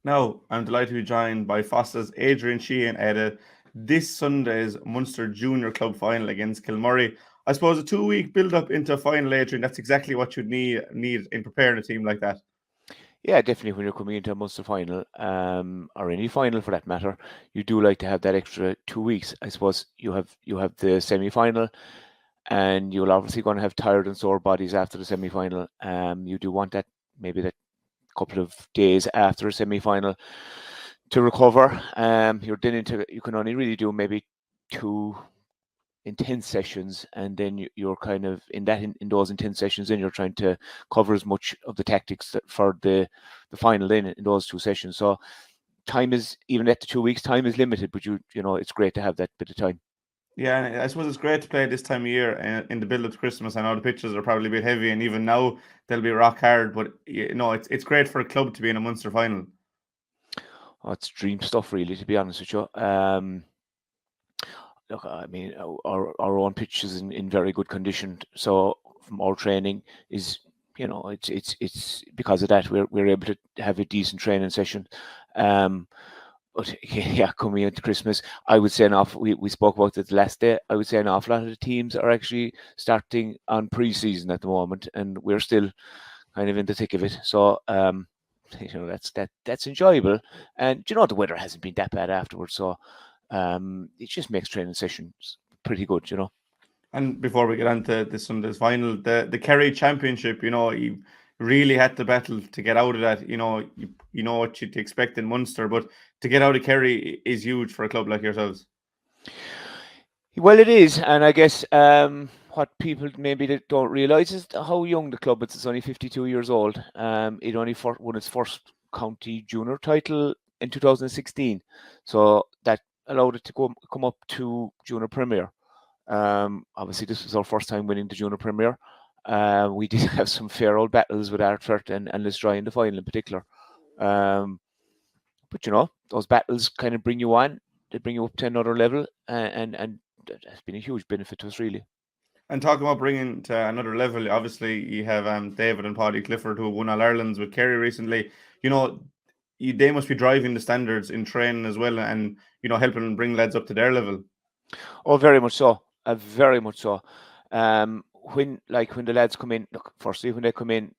Now, I'm delighted to be joined by Fossa's Adrian Sheehan at this Sunday's Munster Junior Club final against Kilmurray. I suppose a 2 week build up into a final, Adrian, that's exactly what you'd need in preparing a team like that. Yeah, definitely when you're coming into a Munster final, or any final for that matter, you do like to have that extra 2 weeks. I suppose you have the semi-final, and you're obviously going to have tired and sore bodies after the semi-final. You do want that, maybe that couple of days after a semi-final to recover. You can only really do maybe two intense sessions, and then you're kind of in those intense sessions, then you're trying to cover as much of the tactics for the final in those two sessions. So time is, even at the 2 weeks, time is limited, but you know it's great to have that bit of time. Yeah, and I suppose it's great to play this time of year in the build up to Christmas. I know the pitches are probably a bit heavy, and even now they'll be rock hard. But it's great for a club to be in a Munster final. Oh, it's dream stuff, really, to be honest with you. Look, I mean, our own pitch is in very good condition. So from our training is, it's because of that we're able to have a decent training session. Um, but yeah, coming into Christmas, I would say we spoke about it the last day. I would say an awful lot of the teams are actually starting on pre-season at the moment, and we're still kind of in the thick of it. So that's enjoyable, and the weather hasn't been that bad afterwards. So it just makes training sessions pretty good. And before we get on to this Sunday's final, the Kerry Championship, you really had to battle to get out of that. You know what you to expect in Munster, but to get out of Kerry is huge for a club like yourselves. Well, it is, and I guess what people maybe don't realise is how young the club is. It's only 52 years old. It only won its first county junior title in 2016, so that allowed it to come up to junior premier. Obviously, this was our first time winning the junior premier. We did have some fair old battles with Artford and Lisdry in the final in particular. Um, but those battles kind of bring you on. They bring you up to another level, and that's been a huge benefit to us, really. And talking about bringing to another level, obviously you have David and Paddy Clifford who have won All Irelands with Kerry recently. You know, they must be driving the standards in training as well, and helping bring lads up to their level. Oh, very much so. Very much so. When the lads come in, look, firstly, when they come in,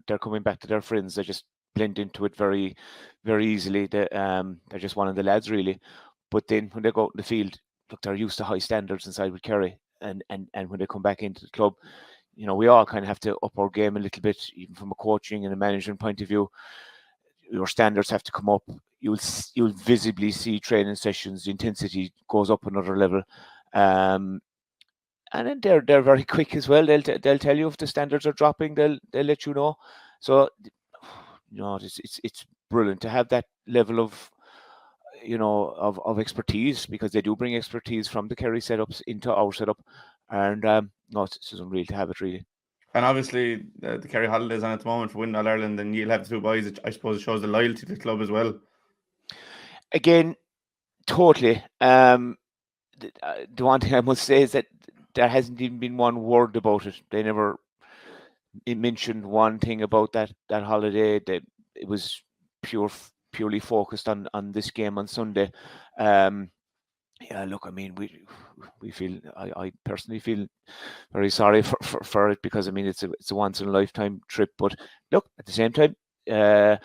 they're coming back to their friends. They just blend into it very, very easily. They're just one of the lads, really. But then when they go out in the field, look, they're used to high standards inside with Kerry. And when they come back into the club, we all kind of have to up our game a little bit, even from a coaching and a management point of view. Your standards have to come up. You'll visibly see training sessions, the intensity goes up another level. Um, and then they're very quick as well. They'll tell you if the standards are dropping. They'll let you know. So it's brilliant to have that level of expertise, because they do bring expertise from the Kerry setups into our setup, and no, it's just unreal to have it, really. And obviously the Kerry holidays on at the moment for winning All Ireland, and you'll have the two boys. I suppose it shows the loyalty to the club as well. Again, totally. The one thing I must say is that there hasn't even been one word about it. They never mentioned one thing about that holiday. It was purely focused on this game on Sunday. Yeah, look, I mean, we feel, I personally feel very sorry for it, because I mean it's a once in a lifetime trip. But look, at the same time, a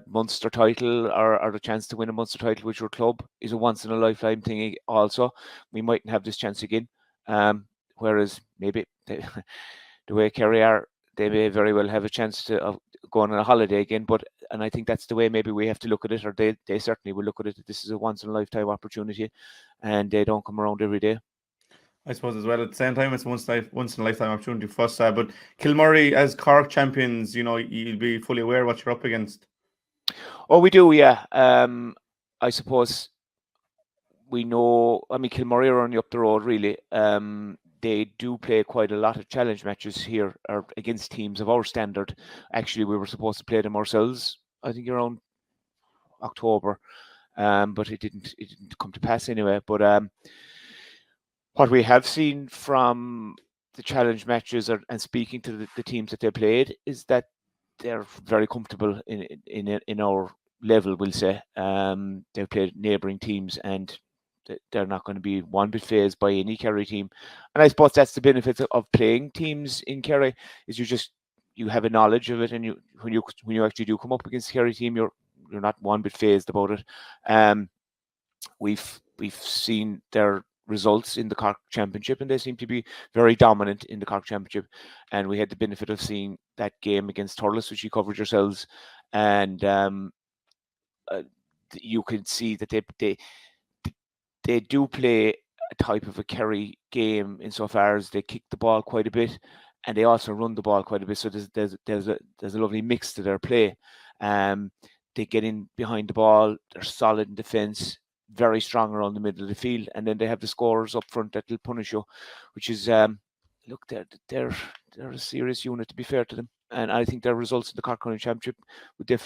Munster title, or the chance to win a Munster title with your club, is a once in a lifetime thing. Also, we mightn't have this chance again. Whereas maybe the way Kerry are, they may very well have a chance to go on a holiday again. And I think that's the way maybe we have to look at it, or they certainly will look at it. This is a once in a lifetime opportunity, and they don't come around every day. I suppose as well at the same time it's once in a lifetime opportunity for us. But Kilmurray as Cork champions, you'll be fully aware what you're up against. Oh, we do, yeah. I suppose we know. I mean, Kilmurray are only up the road, really. They do play quite a lot of challenge matches here, or against teams of our standard. Actually, we were supposed to play them ourselves, I think around October, but it didn't come to pass anyway. But what we have seen from the challenge matches, and speaking to the teams that they played, is that they're very comfortable in level, we'll say. They've played neighbouring teams, and they're not going to be one bit phased by any Kerry team. And I suppose that's the benefit of playing teams in Kerry, is you have a knowledge of it, and when you actually do come up against a Kerry team, you're not one bit phased about it. We've seen their results in the Cork Championship, and they seem to be very dominant in the Cork Championship. And we had the benefit of seeing that game against Thurles, which you covered yourselves, and you can see that they do play a type of a Kerry game insofar as they kick the ball quite a bit, and they also run the ball quite a bit. So there's a lovely mix to their play. They get in behind the ball, they're solid in defence, very strong around the middle of the field, and then they have the scorers up front that will punish you, which is look, they're a serious unit, to be fair to them. And I think their results in the Cork County Championship would definitely